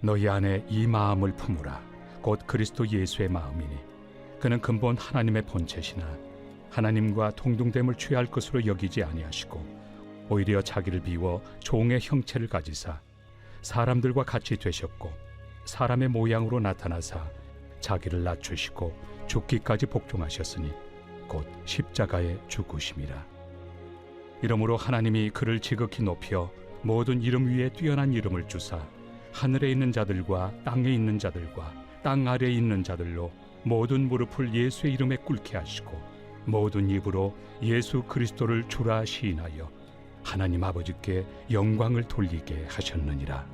너희 안에 이 마음을 품으라. 곧 그리스도 예수의 마음이니 그는 근본 하나님의 본체시나 하나님과 동등됨을 취할 것으로 여기지 아니하시고 오히려 자기를 비워 종의 형체를 가지사 사람들과 같이 되셨고 사람의 모양으로 나타나사 자기를 낮추시고 죽기까지 복종하셨으니 곧 십자가에 죽으심이라. 이러므로 하나님이 그를 지극히 높여 모든 이름 위에 뛰어난 이름을 주사 하늘에 있는 자들과 땅에 있는 자들과 땅 아래에 있는 자들로 모든 무릎을 예수의 이름에 꿇게 하시고 모든 입으로 예수 그리스도를 주라 시인하여 하나님 아버지께 영광을 돌리게 하셨느니라.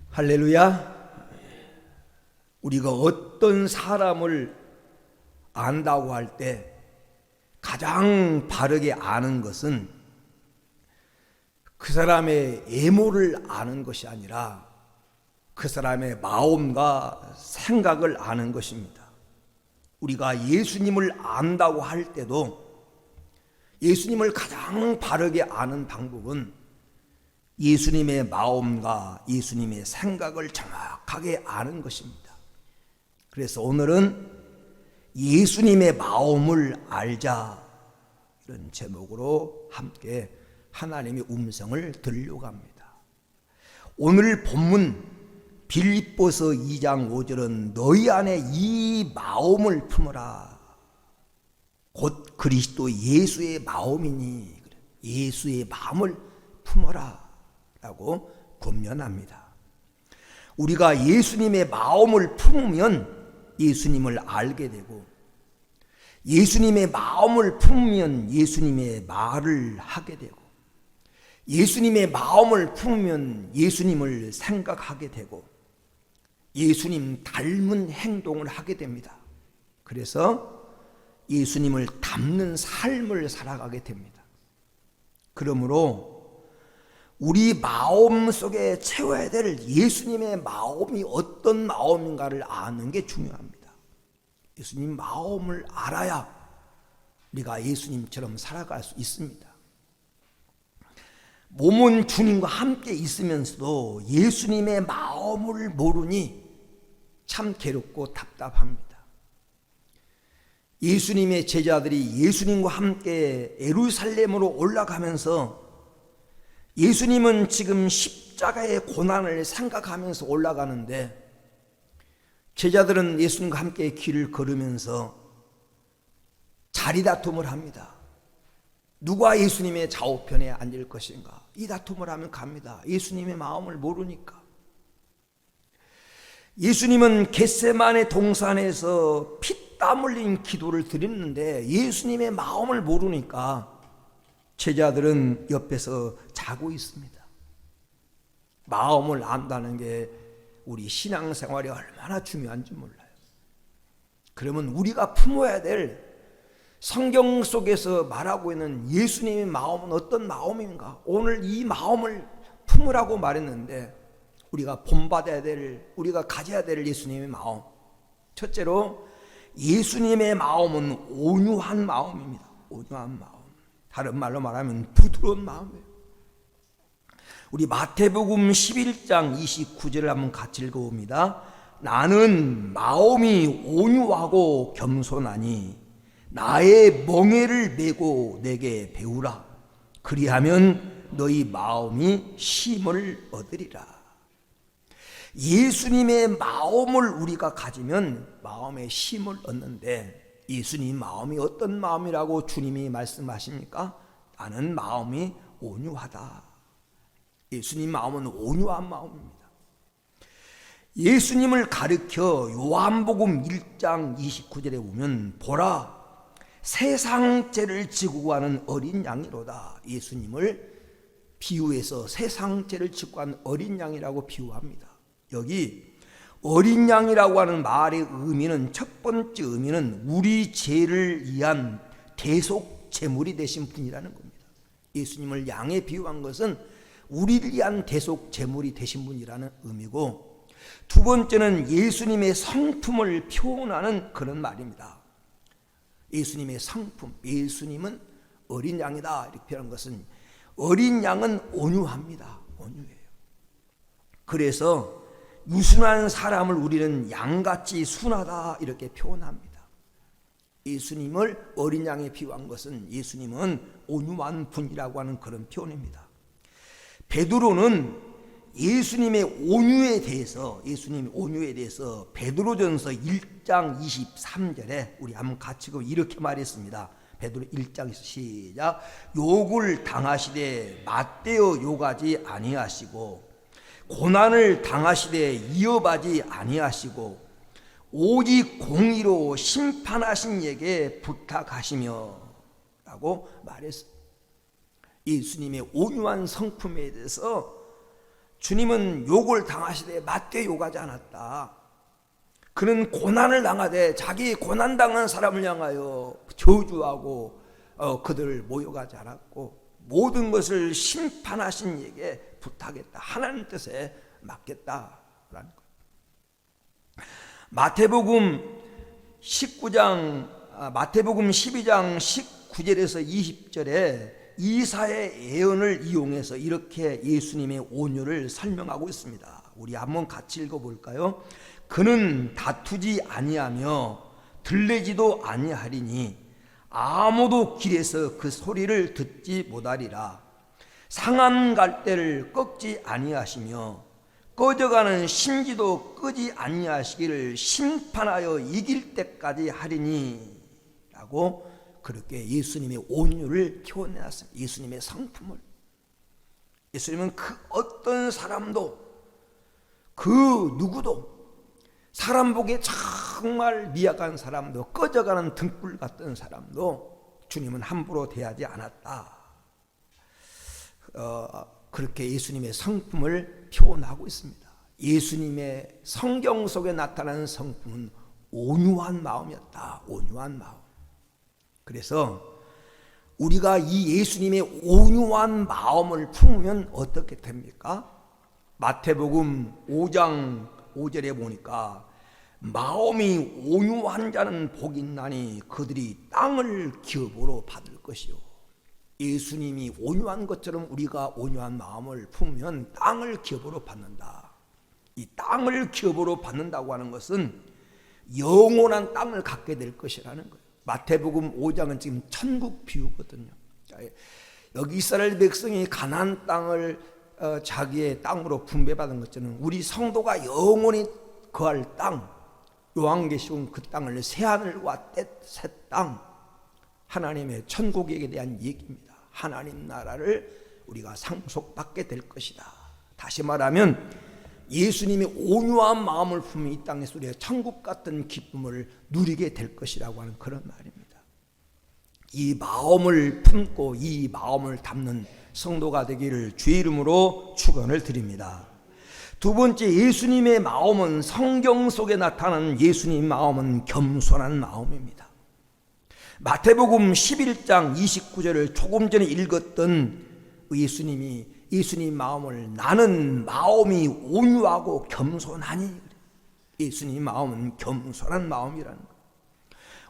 할렐루야. 우리가 어떤 사람을 안다고 할 때 가장 바르게 아는 것은 그 사람의 외모를 아는 것이 아니라 그 사람의 마음과 생각을 아는 것입니다. 우리가 예수님을 안다고 할 때도 예수님을 가장 바르게 아는 방법은 예수님의 마음과 예수님의 생각을 정확하게 아는 것입니다. 그래서 오늘은 예수님의 마음을 알자, 이런 제목으로 함께 하나님의 음성을 들으려고 합니다. 오늘 본문 빌립보서 2장 5절은 너희 안에 이 마음을 품어라. 곧 그리스도 예수의 마음이니 예수의 마음을 품어라 라고 권면합니다. 우리가 예수님의 마음을 품으면 예수님을 알게 되고 예수님의 마음을 품으면 예수님의 말을 하게 되고 예수님의 마음을 품으면 예수님을 생각하게 되고 예수님 닮은 행동을 하게 됩니다. 그래서 예수님을 닮는 삶을 살아가게 됩니다. 그러므로 우리 마음 속에 채워야 될 예수님의 마음이 어떤 마음인가를 아는 게 중요합니다. 예수님 마음을 알아야 우리가 예수님처럼 살아갈 수 있습니다. 몸은 주님과 함께 있으면서도 예수님의 마음을 모르니 참 괴롭고 답답합니다. 예수님의 제자들이 예수님과 함께 예루살렘으로 올라가면서 예수님은 지금 십자가의 고난을 생각하면서 올라가는데 제자들은 예수님과 함께 길을 걸으면서 자리다툼을 합니다. 누가 예수님의 좌우편에 앉을 것인가? 이 다툼을 하면 갑니다. 예수님의 마음을 모르니까. 예수님은 겟세마네 동산에서 피땀 흘린 기도를 드렸는데 예수님의 마음을 모르니까 제자들은 옆에서 자고 있습니다. 마음을 안다는 게 우리 신앙생활이 얼마나 중요한지 몰라요. 그러면 우리가 품어야 될 성경 속에서 말하고 있는 예수님의 마음은 어떤 마음인가? 오늘 이 마음을 품으라고 말했는데 우리가 본받아야 될, 우리가 가져야 될 예수님의 마음. 첫째로 예수님의 마음은 온유한 마음입니다. 온유한 마음. 다른 말로 말하면 부드러운 마음이에요. 우리 마태복음 11장 29절을 한번 같이 읽어봅니다. 나는 마음이 온유하고 겸손하니 나의 멍에를 메고 내게 배우라. 그리하면 너희 마음이 쉼을 얻으리라. 예수님의 마음을 우리가 가지면 마음에 쉼을 얻는데 예수님 마음이 어떤 마음이라고 주님이 말씀하십니까? 나는 마음이 온유하다. 예수님 마음은 온유한 마음입니다. 예수님을 가르쳐 요한복음 1장 29절에 보면 보라 세상 죄를 지고 가는 어린 양이로다. 예수님을 비유해서 세상 죄를 지고 가는 어린 양이라고 비유합니다. 여기 어린 양이라고 하는 말의 의미는 첫 번째 의미는 우리 죄를 위한 대속 제물이 되신 분이라는 겁니다. 예수님을 양에 비유한 것은 우리를 위한 대속 제물이 되신 분이라는 의미고 두 번째는 예수님의 성품을 표현하는 그런 말입니다. 예수님의 성품, 예수님은 어린 양이다 이렇게 표현한 것은 어린 양은 온유합니다. 온유해요. 그래서 유순한 사람을 우리는 양같이 순하다 이렇게 표현합니다. 예수님을 어린 양에 비유한 것은 예수님은 온유한 분이라고 하는 그런 표현입니다. 베드로는 예수님의 온유에 대해서 베드로전서 1장 23절에 우리 한번 같이 이렇게 말했습니다. 베드로 1장 시작. 욕을 당하시되 맞대어 욕하지 아니하시고 고난을 당하시되 이어하지 아니하시고 오직 공의로 심판하신 이에게 부탁하시며 라고 말했습니다. 예수님의 온유한 성품에 대해서 주님은 욕을 당하시되 맞대 욕하지 않았다. 그는 고난을 당하되 자기 고난당한 사람을 향하여 저주하고 그들을 모욕하지 않았고 모든 것을 심판하신 이에게 부탁했다. 하나님 뜻에 맡겼다라는 것. 마태복음 12장 19절에서 20절에 이사의 예언을 이용해서 이렇게 예수님의 온유를 설명하고 있습니다. 우리 한번 같이 읽어볼까요? 그는 다투지 아니하며 들레지도 아니하리니 아무도 길에서 그 소리를 듣지 못하리라. 상한 갈대를 꺾지 아니하시며 꺼져가는 심지도 끄지 아니하시기를 심판하여 이길 때까지 하리니 라고 그렇게 예수님의 온유를 표현해놨습니다. 예수님의 성품을. 예수님은 그 어떤 사람도 그 누구도 사람 보기에 정말 미약한 사람도 꺼져가는 등불 같은 사람도 주님은 함부로 대하지 않았다. 그렇게 예수님의 성품을 표현하고 있습니다. 예수님의 성경 속에 나타나는 성품은 온유한 마음이었다. 온유한 마음. 그래서 우리가 이 예수님의 온유한 마음을 품으면 어떻게 됩니까? 마태복음 5장 5절에 보니까 마음이 온유한 자는 복이 있나니 그들이 땅을 기업으로 받을 것이요. 예수님이 온유한 것처럼 우리가 온유한 마음을 품으면 땅을 기업으로 받는다. 이 땅을 기업으로 받는다고 하는 것은 영원한 땅을 갖게 될 것이라는 거예요. 마태복음 5장은 지금 천국 비유거든요. 여기 이스라엘 백성이 가나안 땅을 자기의 땅으로 분배받은 것처럼 우리 성도가 영원히 거할 땅, 요한계시록 그 땅을 새하늘과 새 땅, 하나님의 천국에 대한 얘기입니다. 하나님 나라를 우리가 상속받게 될 것이다. 다시 말하면 예수님이 온유한 마음을 품은 이 땅에서 우리가 천국 같은 기쁨을 누리게 될 것이라고 하는 그런 말입니다. 이 마음을 품고 이 마음을 담는 성도가 되기를 주의 이름으로 축원을 드립니다. 두 번째, 예수님의 마음은 성경 속에 나타나는 예수님 마음은 겸손한 마음입니다. 마태복음 11장 29절을 조금 전에 읽었던 예수님 마음을 나는 마음이 온유하고 겸손하니, 예수님 마음은 겸손한 마음이라는 것.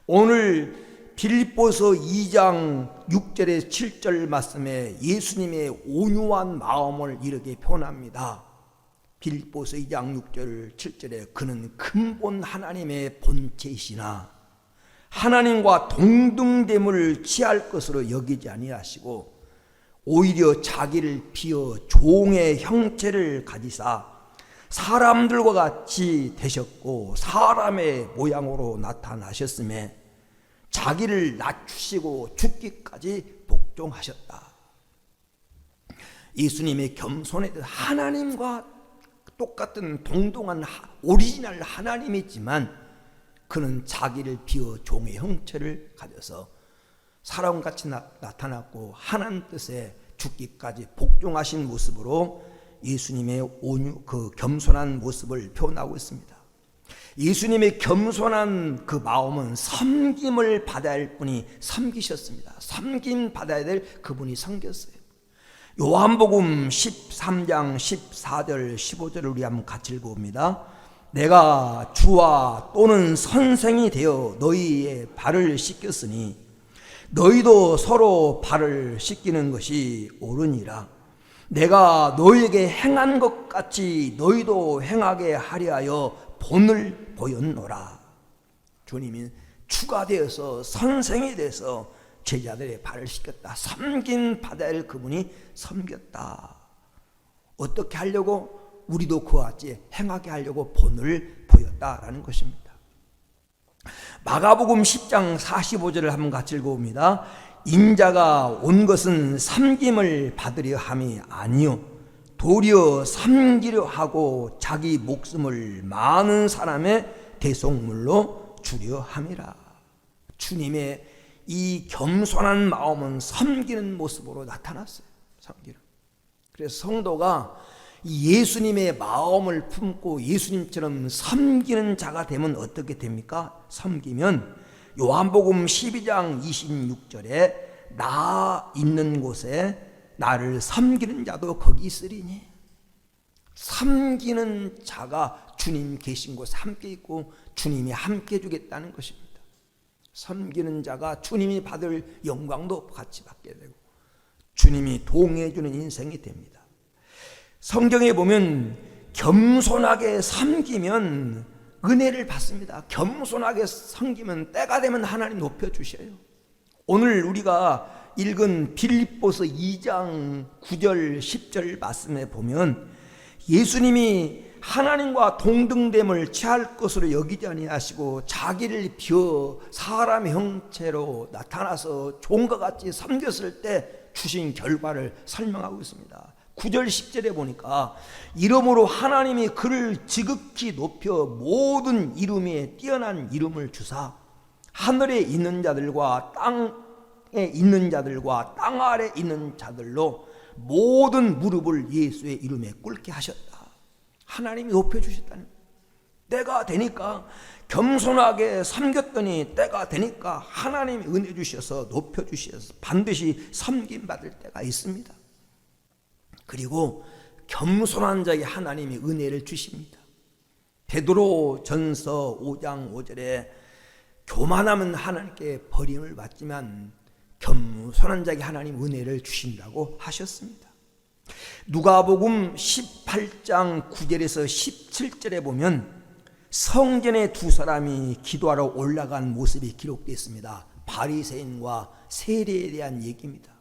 오늘 빌립보서 2장 6절에 7절 말씀에 예수님의 온유한 마음을 이렇게 표현합니다. 빌립보서 2장 6절 7절에 그는 근본 하나님의 본체이시나 하나님과 동등됨을 취할 것으로 여기지 아니하시고 오히려 자기를 비어 종의 형체를 가지사 사람들과 같이 되셨고 사람의 모양으로 나타나셨음에 자기를 낮추시고 죽기까지 복종하셨다. 예수님의 겸손에 대해서 하나님과 똑같은 동등한 오리지널 하나님이지만 그는 자기를 비워 종의 형체를 가져서 사람같이 나타났고 하나님 뜻에 죽기까지 복종하신 모습으로 예수님의 그 겸손한 모습을 표현하고 있습니다. 예수님의 겸손한 그 마음은 섬김을 받아야 할 분이 섬기셨습니다. 섬김 받아야 될 그분이 섬겼어요. 요한복음 13장 14절 15절을 우리 한번 같이 읽어봅니다. 내가 주와 또는 선생이 되어 너희의 발을 씻겼으니 너희도 서로 발을 씻기는 것이 옳으니라. 내가 너희에게 행한 것 같이 너희도 행하게 하려 하여 본을 보였노라. 주님이 추가되어서 선생이 돼서 제자들의 발을 씻겼다. 섬긴 받아야 할 그분이 섬겼다. 어떻게 하려고? 우리도 그와 같이 행하게 하려고 본을 보였다라는 것입니다. 마가복음 10장 45절을 한번 같이 읽어봅니다. 인자가 온 것은 섬김을 받으려 함이 아니요 도리어 섬기려 하고 자기 목숨을 많은 사람의 대속물로 주려 함이라. 주님의 이 겸손한 마음은 섬기는 모습으로 나타났어요. 섬기는. 그래서 성도가 예수님의 마음을 품고 예수님처럼 섬기는 자가 되면 어떻게 됩니까? 섬기면 요한복음 12장 26절에 나 있는 곳에 나를 섬기는 자도 거기 있으리니. 섬기는 자가 주님 계신 곳에 함께 있고 주님이 함께 해주겠다는 것입니다. 섬기는 자가 주님이 받을 영광도 같이 받게 되고 주님이 동행해주는 인생이 됩니다. 성경에 보면 겸손하게 섬기면 은혜를 받습니다. 겸손하게 섬기면 때가 되면 하나님 높여주셔요. 오늘 우리가 읽은 빌립보서 2장 9절 10절 말씀에 보면 예수님이 하나님과 동등됨을 취할 것으로 여기지 아니하시고 자기를 비워 사람의 형체로 나타나서 종과 같이 섬겼을 때 주신 결과를 설명하고 있습니다. 9절 10절에 보니까 이름으로 하나님이 그를 지극히 높여 모든 이름에 뛰어난 이름을 주사 하늘에 있는 자들과 땅에 있는 자들과 땅 아래 있는 자들로 모든 무릎을 예수의 이름에 꿇게 하셨다. 하나님이 높여주셨다는, 때가 되니까 겸손하게 섬겼더니 때가 되니까 하나님이 은혜 주셔서 높여주셔서 반드시 섬김받을 때가 있습니다. 그리고 겸손한 자에게 하나님이 은혜를 주십니다. 베드로 전서 5장 5절에 교만하면 하나님께 버림을 받지만 겸손한 자에게 하나님 은혜를 주신다고 하셨습니다. 누가복음 18장 9절에서 17절에 보면 성전에 두 사람이 기도하러 올라간 모습이 기록되어 있습니다. 바리새인과 세리에 대한 얘기입니다.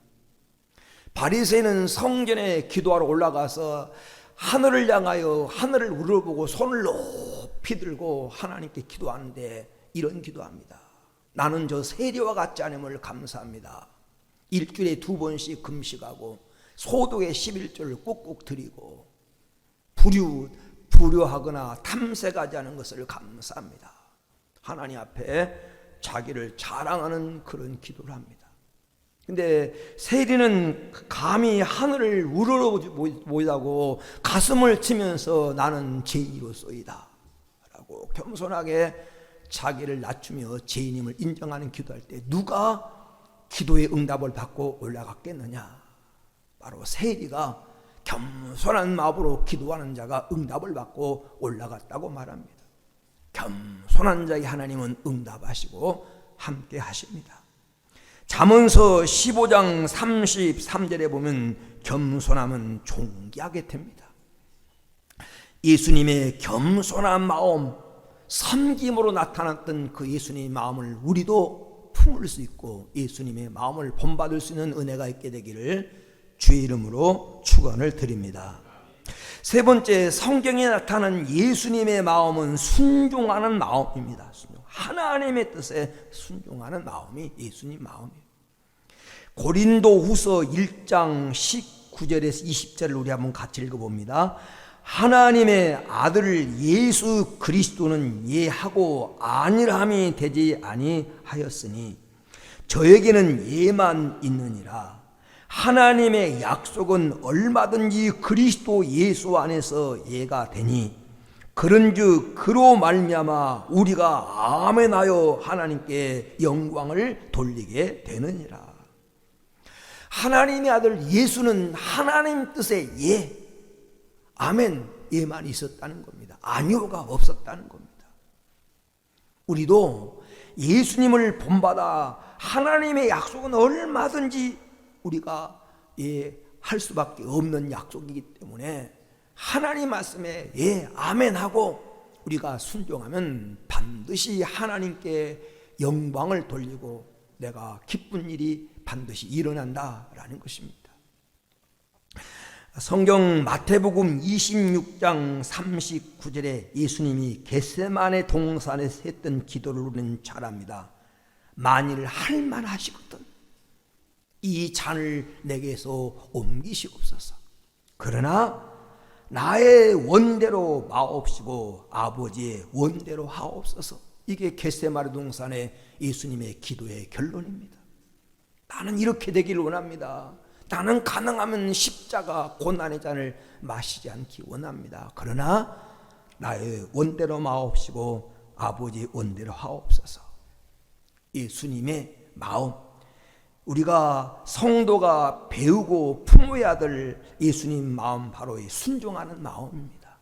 바리새인은 성전에 기도하러 올라가서 하늘을 향하여 하늘을 우러보고 손을 높이 들고 하나님께 기도하는데 이런 기도합니다. 나는 저 세리와 같지 않음을 감사합니다. 일주일에 2번씩 금식하고 소득의 11조를 꼭꼭 드리고 불효하거나 탐색하지 않은 것을 감사합니다. 하나님 앞에 자기를 자랑하는 그런 기도를 합니다. 근데 세리는 감히 하늘을 우러러보자고 가슴을 치면서 나는 죄인이로소이다 라고 겸손하게 자기를 낮추며 죄인임을 인정하는 기도할 때 누가 기도의 응답을 받고 올라갔겠느냐? 바로 세리가 겸손한 마음으로 기도하는 자가 응답을 받고 올라갔다고 말합니다. 겸손한 자의 하나님은 응답하시고 함께 하십니다. 잠언서 15장 33절에 보면 겸손함은 존귀하게 됩니다. 예수님의 겸손한 마음, 섬김으로 나타났던 그 예수님의 마음을 우리도 품을 수 있고 예수님의 마음을 본받을 수 있는 은혜가 있게 되기를 주의 이름으로 축원을 드립니다. 세 번째, 성경에 나타난 예수님의 마음은 순종하는 마음입니다. 하나님의 뜻에 순종하는 마음이 예수님 마음이에요. 고린도후서 1장 19절에서 20절을 우리 한번 같이 읽어봅니다. 하나님의 아들 예수 그리스도는 예하고 아니함이 되지 아니하였으니 저에게는 예만 있느니라. 하나님의 약속은 얼마든지 그리스도 예수 안에서 예가 되니 그런즉 그로 말미암아 우리가 아멘하여 하나님께 영광을 돌리게 되느니라. 하나님의 아들 예수는 하나님 뜻의 예, 아멘, 예만 있었다는 겁니다. 아니오가 없었다는 겁니다. 우리도 예수님을 본받아 하나님의 약속은 얼마든지 우리가 할 할 수밖에 없는 약속이기 때문에 하나님 말씀에 예, 아멘 하고 우리가 순종하면 반드시 하나님께 영광을 돌리고 내가 기쁜 일이 반드시 일어난다라는 것입니다. 성경 마태복음 26장 39절에 예수님이 겟세마네 동산에서 했던 기도를 우리는 잘 압니다. 만일 할만하시거든 이 잔을 내게서 옮기시옵소서. 그러나 나의 원대로 마옵시고 아버지의 원대로 하옵소서. 이게 겟세마네 동산의 예수님의 기도의 결론입니다. 나는 이렇게 되기를 원합니다. 나는 가능하면 십자가 고난의 잔을 마시지 않기 원합니다. 그러나 나의 원대로 마옵시고 아버지의 원대로 하옵소서. 예수님의 마음, 우리가 성도가 배우고 품어야 될 예수님 마음, 바로 이 순종하는 마음입니다.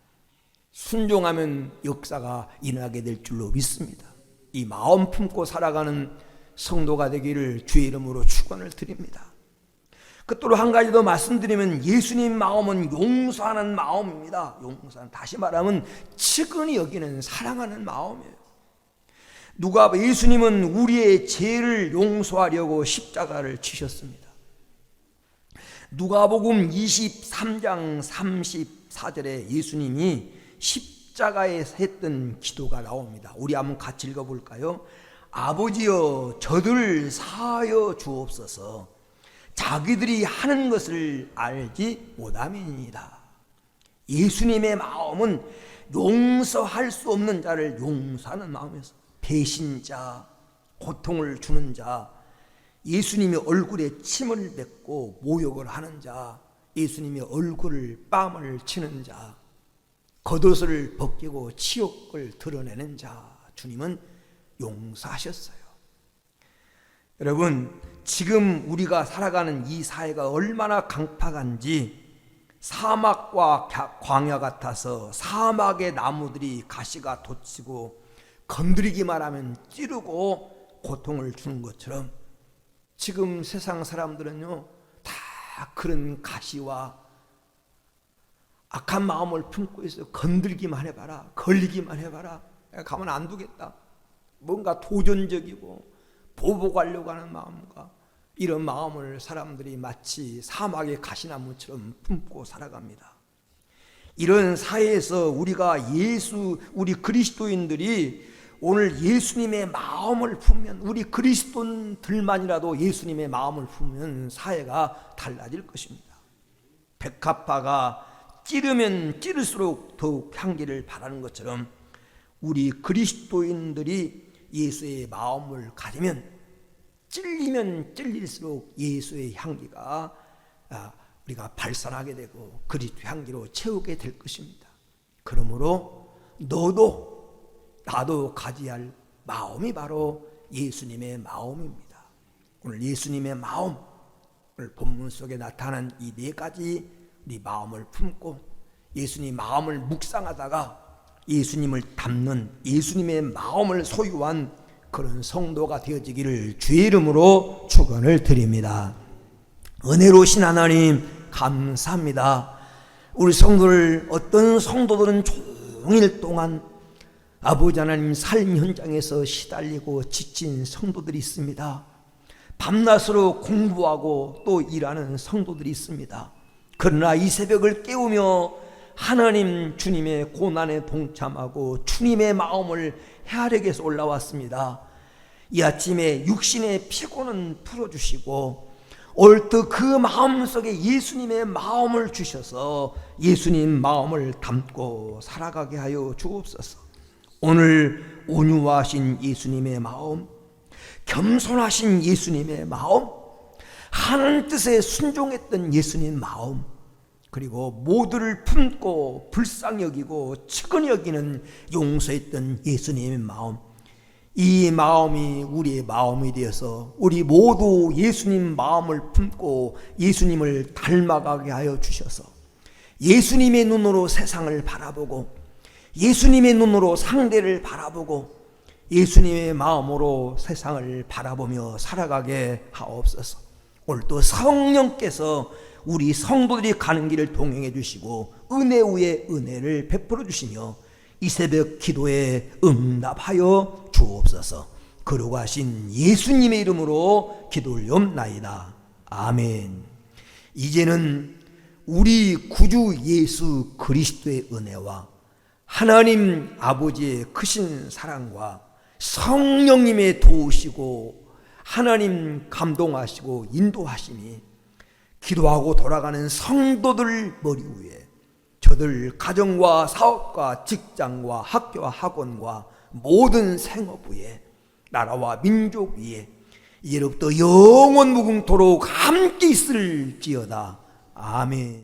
순종하면 역사가 일어나게 될 줄로 믿습니다. 이 마음 품고 살아가는 성도가 되기를 주의 이름으로 축원을 드립니다. 끝으로 한 가지 더 말씀드리면 예수님 마음은 용서하는 마음입니다. 용서하는, 다시 말하면 측은히 여기는 사랑하는 마음이에요. 예수님은 우리의 죄를 용서하려고 십자가를 지셨습니다. 누가복음 23장 34절에 예수님이 십자가에 했던 기도가 나옵니다. 우리 한번 같이 읽어볼까요? 아버지여 저들을 사하여 주옵소서. 자기들이 하는 것을 알지 못함이니이다. 예수님의 마음은 용서할 수 없는 자를 용서하는 마음이었어요. 배신자, 고통을 주는 자, 예수님의 얼굴에 침을 뱉고 모욕을 하는 자, 예수님의 얼굴을 뺨을 치는 자, 겉옷을 벗기고 치욕을 드러내는 자, 주님은 용서하셨어요. 여러분, 지금 우리가 살아가는 이 사회가 얼마나 강팍한지, 사막과 광야 같아서 사막의 나무들이 가시가 돋치고 건드리기만 하면 찌르고 고통을 주는 것처럼 지금 세상 사람들은요 다 그런 가시와 악한 마음을 품고 있어요. 건들기만 해봐라, 걸리기만 해봐라, 가만 안 두겠다. 뭔가 도전적이고 보복하려고 하는 마음과 이런 마음을 사람들이 마치 사막의 가시나무처럼 품고 살아갑니다. 이런 사회에서 우리 그리스도인들이 오늘 예수님의 마음을 품으면, 우리 그리스도인들만이라도 예수님의 마음을 품으면 사회가 달라질 것입니다. 백합화가 찌르면 찌를수록 더욱 향기를 바라는 것처럼 우리 그리스도인들이 예수의 마음을 가지면 찔리면 찔릴수록 예수의 향기가 우리가 발산하게 되고 그리스도 향기로 채우게 될 것입니다. 그러므로 나도 가져야 할 마음이 바로 예수님의 마음입니다. 오늘 예수님의 마음, 오늘 본문 속에 나타난 이 네 가지 우리 마음을 품고 예수님 마음을 묵상하다가 예수님을 담는 예수님의 마음을 소유한 그런 성도가 되어지기를 주의 이름으로 축원을 드립니다. 은혜로우신 하나님 감사합니다. 우리 성도들, 어떤 성도들은 종일 동안 아버지 하나님 삶 현장에서 시달리고 지친 성도들이 있습니다. 밤낮으로 공부하고 또 일하는 성도들이 있습니다. 그러나 이 새벽을 깨우며 하나님 주님의 고난에 동참하고 주님의 마음을 헤아리기 위해서 올라왔습니다. 이 아침에 육신의 피곤은 풀어주시고 얼뜻 그 마음속에 예수님의 마음을 주셔서 예수님 마음을 담고 살아가게 하여 주옵소서. 오늘 온유하신 예수님의 마음, 겸손하신 예수님의 마음, 하나님 뜻에 순종했던 예수님 마음, 그리고 모두를 품고 불쌍히 여기고 측은히 여기는 용서했던 예수님의 마음, 이 마음이 우리의 마음이 되어서 우리 모두 예수님 마음을 품고 예수님을 닮아가게 하여 주셔서 예수님의 눈으로 세상을 바라보고 예수님의 눈으로 상대를 바라보고 예수님의 마음으로 세상을 바라보며 살아가게 하옵소서. 오늘도 성령께서 우리 성도들이 가는 길을 동행해 주시고 은혜 위에 은혜를 베풀어 주시며 이 새벽 기도에 응답하여 주옵소서. 거룩하신 예수님의 이름으로 기도 올리옵나이다. 아멘. 이제는 우리 구주 예수 그리스도의 은혜와 하나님 아버지의 크신 사랑과 성령님의 도우시고 하나님 감동하시고 인도하심이 기도하고 돌아가는 성도들 머리 위에, 저들 가정과 사업과 직장과 학교와 학원과 모든 생업 위에, 나라와 민족 위에 이제로부터 영원 무궁토록 함께 있을지어다. 아멘.